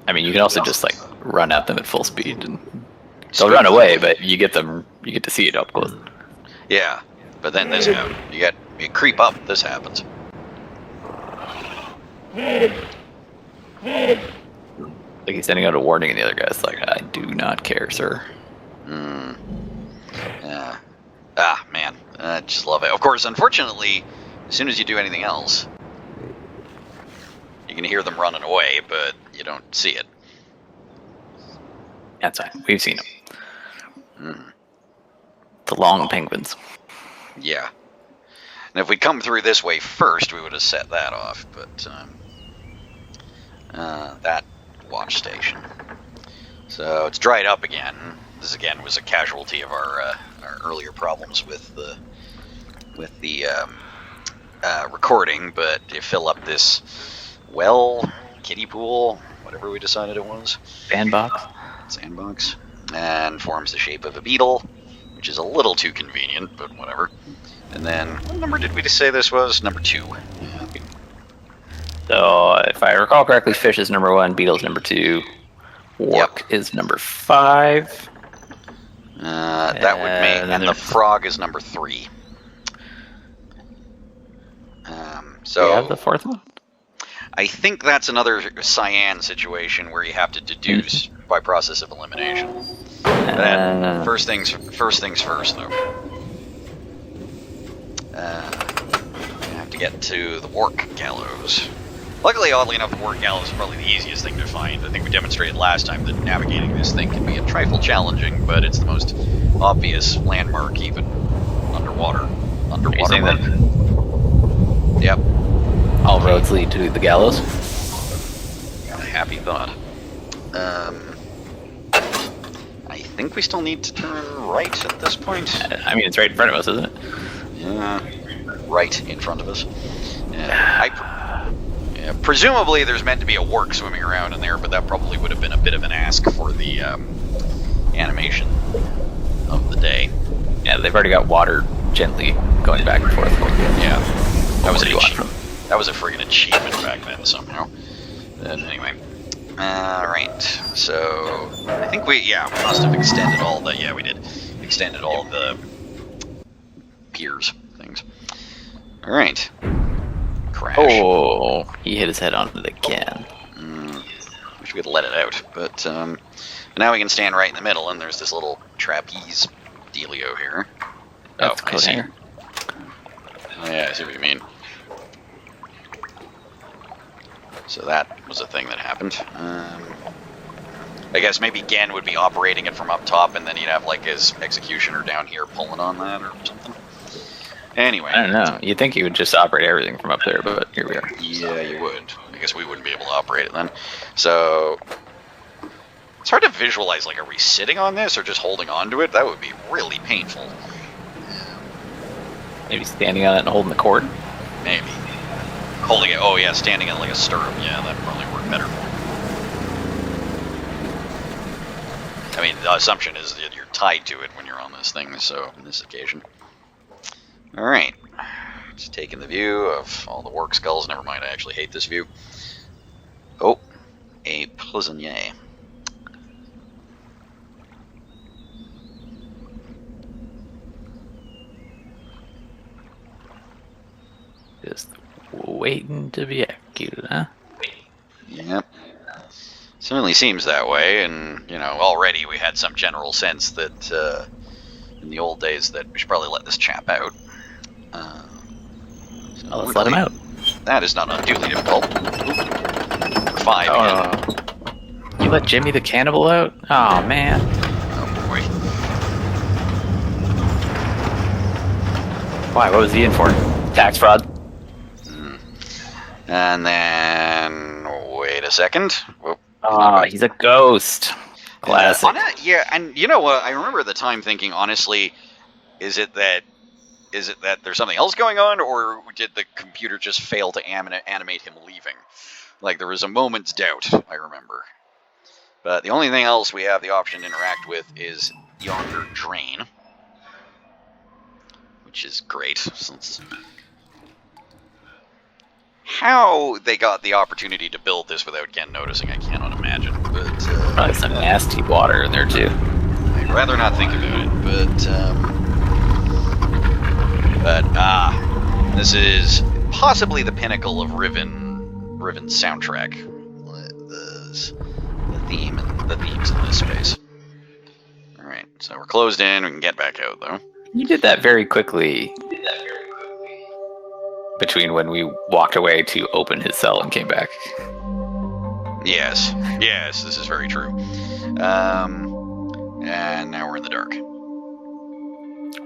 I mean, you can also just like run at them at full speed, and they'll run away, but you get to see it up close. Yeah, but then this happens. You creep up. This happens. Like he's sending out a warning, and the other guy's like, "I do not care, sir." Yeah. Ah, man, I just love it. Of course, unfortunately, as soon as you do anything else, you can hear them running away, but you don't see it. That's fine. We've seen them. The long penguins. Yeah. And if we come through this way first, we would have set that off, but that watch station. So it's dried up again. This again was a casualty of our earlier problems with the recording. But to fill up this kiddie pool, whatever we decided it was, sandbox, and forms the shape of a beetle, which is a little too convenient, but whatever. And then, what number did we just say this was? Number 2. So, if I recall correctly, fish is number 1, beetle is number 2, orc is number 5. That would make, and the frog is number 3. So, do you have the 4th one? I think that's another cyan situation where you have to deduce by process of elimination. But first things first, though. I have to get to the orc gallows. Luckily, oddly enough, the orc gallows is probably the easiest thing to find. I think we demonstrated last time that navigating this thing can be a trifle challenging, but it's the most obvious landmark, even underwater. Yep. All roads lead to the gallows. A happy thought. I think we still need to turn right at this point. I mean, it's right in front of us, isn't it? Yeah, right in front of us. Presumably there's meant to be a work swimming around in there, but that probably would have been a bit of an ask for the animation of the day. Yeah, they've already got water gently going back and forth. Yeah, that was a friggin' achievement back then somehow. Anyway, right. So I think we must have extended all the we did extended all the piers things. All right. Crash. Oh, he hit his head on it again. Wish we could let it out, but now we can stand right in the middle, and there's this little trapeze dealio here. That's I see. Oh, yeah, I see what you mean. So that was a thing that happened. I guess maybe Gen would be operating it from up top, and then he'd have like his executioner down here pulling on that or something. Anyway. I don't know. You'd think he would just operate everything from up there, but here we are. Yeah, you would. I guess we wouldn't be able to operate it then. So it's hard to visualize, like, are we sitting on this or just holding on to it? That would be really painful. Maybe standing on it and holding the cord? Maybe. Holding it, oh yeah, standing in like a stirrup, yeah, that'd probably work better. I mean, the assumption is that you're tied to it when you're on this thing, so, on this occasion. Alright. Just taking the view of all the orc skulls. Never mind, I actually hate this view. Oh, a prisonnier. Just waiting to be executed, huh? Yep. Certainly seems that way, and, you know, already we had some general sense that, in the old days, that we should probably let this chap out. So let's let him out. That is not unduly difficult. Ooh. 5 again. You let Jimmy the cannibal out? Oh man. Oh boy. Why? What was he in for? Tax fraud? And then, wait a second. Whoop. Oh, he's a ghost. Classic. Yeah, and you know what? I remember at the time thinking, honestly, is it that there's something else going on, or did the computer just fail to animate him leaving? Like, there was a moment's doubt, I remember. But the only thing else we have the option to interact with is yonder drain, which is great. Since how they got the opportunity to build this without Gen noticing, I cannot imagine. But probably some nasty water in there too. I'd rather not think about it. But this is possibly the pinnacle of Riven's soundtrack. The themes in this space. All right, so we're closed in. We can get back out though. You did that very quickly. Between when we walked away to open his cell and came back. Yes, this is very true. And now we're in the dark.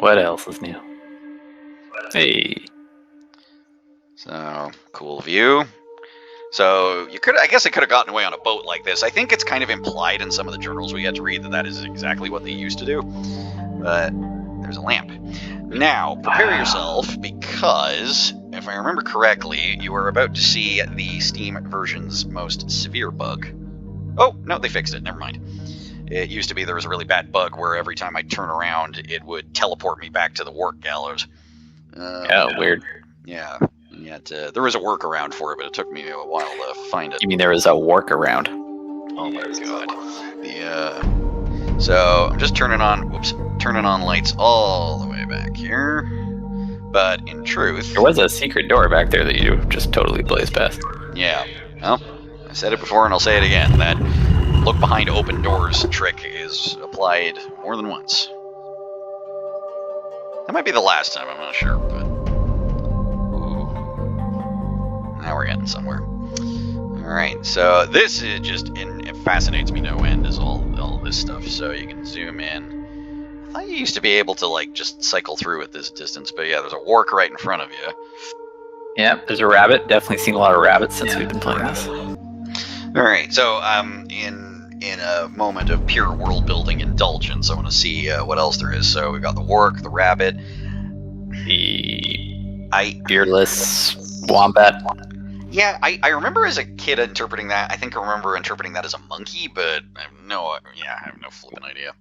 What else is new? Hey. So, cool view. So I guess it could have gotten away on a boat like this. I think it's kind of implied in some of the journals we had to read that is exactly what they used to do. But there's a lamp. Now, prepare yourself, because if I remember correctly, you are about to see the Steam version's most severe bug. Oh, no, they fixed it. Never mind. It used to be there was a really bad bug where every time I'd turn around, it would teleport me back to the work gallows. Weird. Yeah. Yet, there was a workaround for it, but it took me a while to find it. You mean there was a workaround? Oh my god. So I'm just turning on lights all the way back here. But in truth, there was a secret door back there that you just totally blazed past. Yeah. Well, I said it before and I'll say it again. That look behind open doors trick is applied more than once. That might be the last time, I'm not sure, but now we're getting somewhere. Alright, so this is just, it fascinates me no end, is all this stuff. So you can zoom in. I thought you used to be able to, like, just cycle through at this distance, but yeah, there's a wark right in front of you. Yeah, there's a rabbit. Definitely seen a lot of rabbits since we've been playing this. Alright, so in a moment of pure world-building indulgence, I want to see what else there is. So we've got the wark, the rabbit, the beardless wombat. Yeah, I remember as a kid interpreting that. I think I remember interpreting that as a monkey, but I have no flipping idea.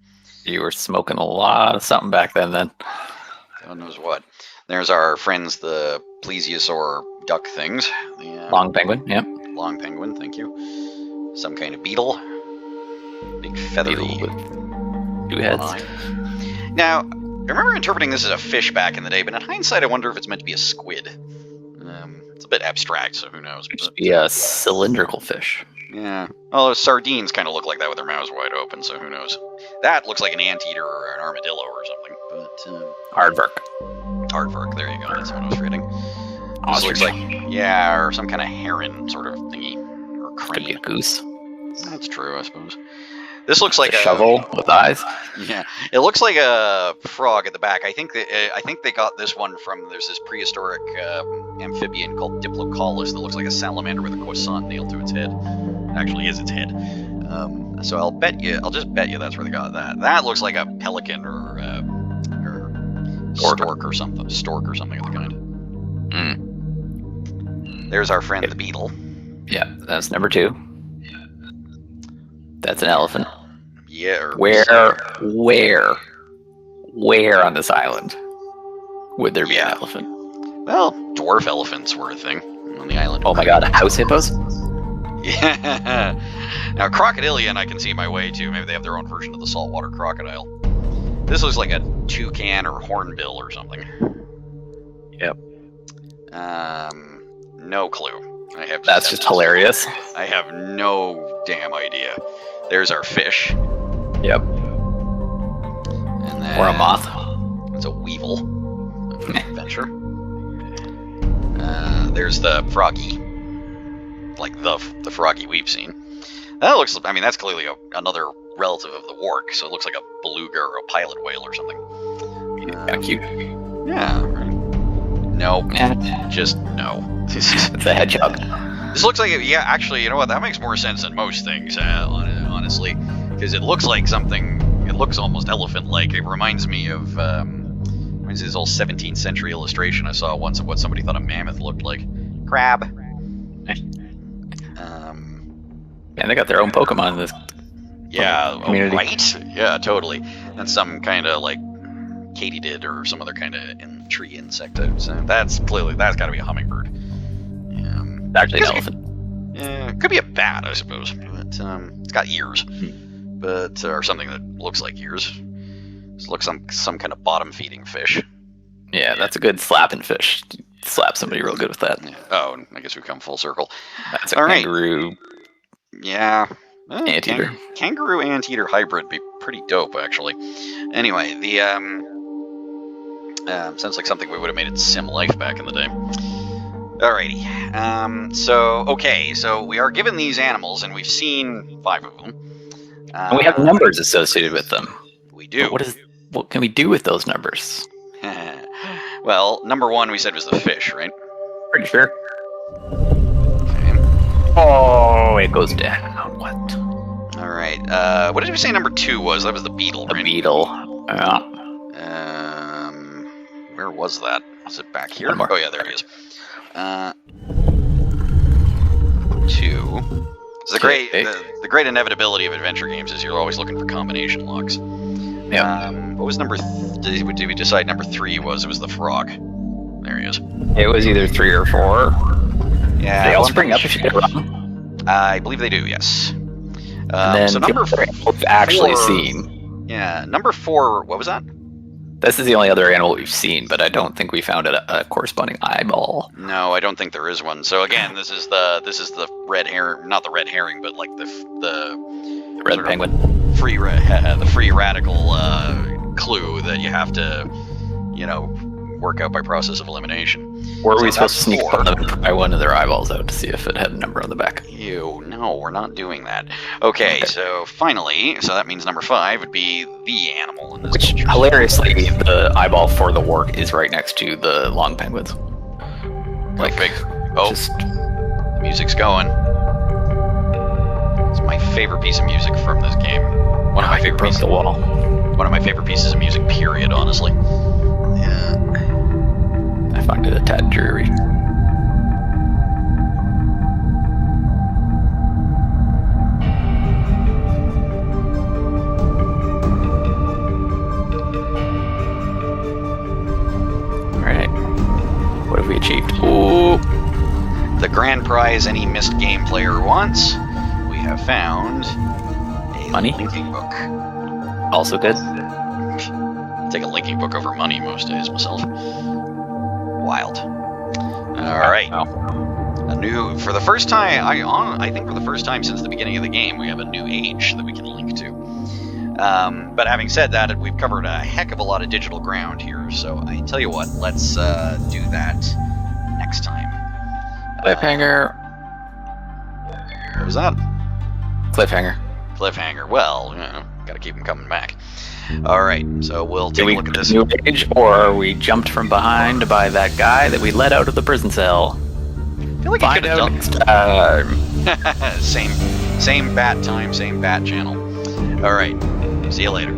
You were smoking a lot of something back then. God knows what. There's our friends, the plesiosaur duck things. Long penguin, yep. Long penguin, thank you. Some kind of beetle. Big feathery beetle with two heads. Now, I remember interpreting this as a fish back in the day, but in hindsight, I wonder if it's meant to be a squid. It's a bit abstract, so who knows? It should be a cylindrical fish. Yeah. Well, sardines kind of look like that with their mouths wide open, so who knows? That looks like an anteater or an armadillo or something. But Aardvark, there you go. That's what I was reading. This looks like, or some kind of heron sort of thingy. Or crane. Could be a goose. That's true, I suppose. This looks like a shovel with eyes. Yeah, it looks like a frog at the back. I think they got this one from. There's this prehistoric amphibian called Diplocaulus that looks like a salamander with a croissant nailed to its head. It actually is its head. So I'll just bet you that's where they got that. That looks like a pelican or stork or something. Stork or something of the kind. There's our friend the beetle. Yeah, that's number 2. That's an elephant. Yeah. Where on this island would there be an elephant? Well, dwarf elephants were a thing on the island. Oh my god, house hippos? Yeah. Now, crocodilian I can see my way to. Maybe they have their own version of the saltwater crocodile. This looks like a toucan or hornbill or something. Yep. No clue. That's just hilarious. I have no damn idea. There's our fish. Yep. And then or a moth. It's a weevil. Adventure. There's the froggy. Like the froggy we've seen. That looks. I mean, that's clearly another relative of the wark. So it looks like a beluga or a pilot whale or something. Kind of cute. Yeah. Right. Nope. Just no. It's a hedgehog. This looks like, actually, you know what? That makes more sense than most things, honestly. Because it looks like something, it looks almost elephant-like. It reminds me of, this old 17th century illustration I saw once of what somebody thought a mammoth looked like. Crab. And they got their own Pokemon in this community. Right? Yeah, totally. That's some kind of, like, katydid or some other kind of tree insect. So that's got to be a hummingbird. Actually, an elephant. Yeah, it could be a bat, I suppose. But it's got ears, or something that looks like ears. It looks like some kind of bottom-feeding fish. Yeah, that's a good slapping fish. Slap somebody real good with that. Yeah. Oh, I guess we've come full circle. That's a kangaroo. Yeah. Anteater. Kangaroo anteater hybrid would be pretty dope, actually. Anyway, the sounds like something we would have made in Sim Life back in the day. Alrighty. So we are given these animals, and we've seen 5 of them. And we have numbers associated with them. We do. What can we do with those numbers? Well, number 1 we said was the fish, right? Pretty sure. Okay. Oh, it goes down. What? All right. What did we say number 2 was? That was the beetle, right? The beetle. Yeah. Where was that? Was it back here? Oh yeah, there he is. 2. So the great inevitability of adventure games is you're always looking for combination locks. Yeah. What was number? Did we decide number 3 was? It was the frog. There he is. It was either 3 or 4. Yeah. They all spring up if you get it wrong. I believe they do. Yes. And then so number 4 we've actually seen. Yeah. Number 4. What was that? This is the only other animal we've seen, but I don't think we found a corresponding eyeball. No, I don't think there is one. So again, this is the red herring, not the red herring, but like the red penguin, the free radical clue that you have to, work out by process of elimination. Or are we supposed to sneak up on them and pry one of their eyeballs out to see if it had a number on the back? No, we're not doing that. Okay, so finally, that means number 5 would be the animal in this Which, picture. Hilariously, the eyeball for the work is right next to the long penguins. Like big. Oh, the music's going. It's my favorite piece of music from this game. One of my favorite pieces. One of my favorite pieces of music. Period. Honestly. Yeah. I find it a tad dreary. Alright. What have we achieved? Ooh. The grand prize any Myst game player wants. We have found a linking book. Also good. Take a linking book over money most days myself. Wild. All right. For the first time, I think for the first time since the beginning of the game, we have a new age that we can link to. But having said that, we've covered a heck of a lot of digital ground here. So I tell you what, let's do that next time. Cliffhanger. What was that? Cliffhanger. Well, gotta keep them coming back. All right, so we'll take a look at this. New age, or we jumped from behind by that guy that we let out of the prison cell. I feel like I could have done next time. Same bat time, same bat channel. All right, see you later.